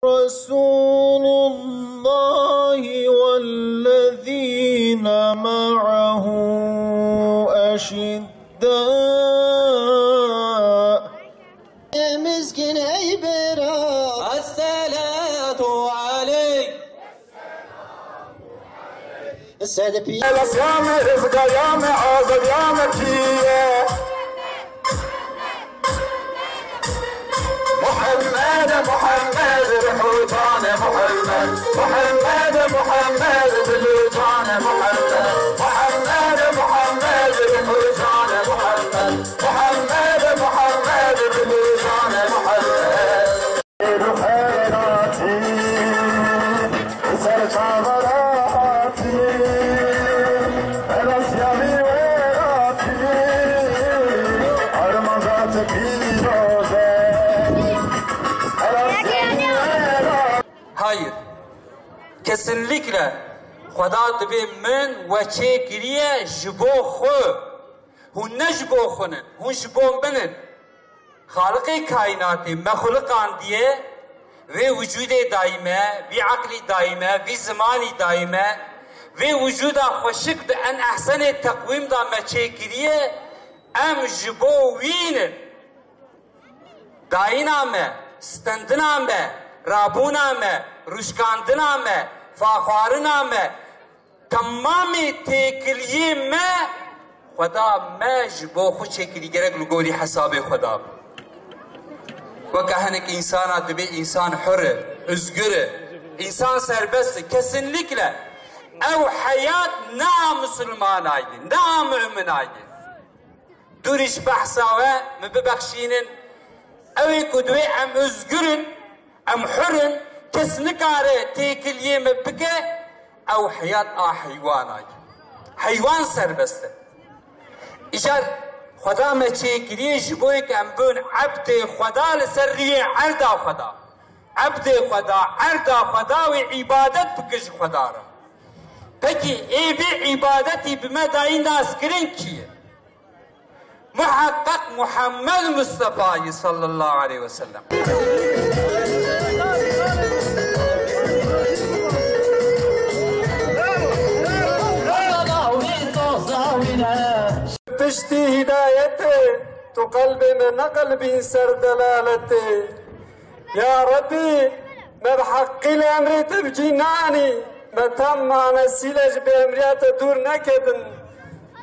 رسول الله والذين معه أشداء مسكين عبرة الصلاة عليك السادة الأصيام رزق يا معاذ يا مكية محمد محمد رحوتان محمد محمد محمد بلوتان محمد محمد محمد رحوتان محمد محمد محمد بلوتان محمد خيراتي سرچاوراتي الاسيامي ويراتي ارمانات پیروزه. Hayır. Kesinlikle Xuda dibe min veçe giriye jibo xu. Hun ne jibo xunin, hun jibo binin. Halık-ı kainatı mehlukan diye ve vücude daime, ve akli daime, ve zamani daime ve vücuda hoşik de en ahsen takvim da meçe giriye em jibo vinin. Dainame, stendiname, rabuname, ruşkandiname, fahvariname, tamamı tekiliyeme, Xuda me jibo xu çekili gerek lugoli hesabı Xuda. Vakahanek insana dibe insan hürre, özgürü, insan serbest, kesinlikle ev hayat na Müslümanaydı, na müminaydı. Duriş bahsave mübebekşinin evi kudve em özgürün, em hürün, kesinlikle tekiliye mebike ev hayat hayvanaydı. Hayvan serbestti. İşte Xuda me çekiliye jiboy ki em bön abd-i Xuda liseriye arda Xuda. Abd-i Xuda, arda Xuda ve ibadet bikış Xuda ra. Peki evi ibadeti bime dahi naskirin ki? Muhakkak Muhammed Mustafa sallallahu aleyhi ve sellem. تشتي هدايتي تو قلبي من قلبي سر دلالتي يا ربي ما بحق الامر تبجيناني ما تم انا سيلج بامريات دور نكدن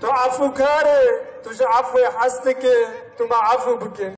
تو عفو كاري تو عفو حستك تو ما عفو بك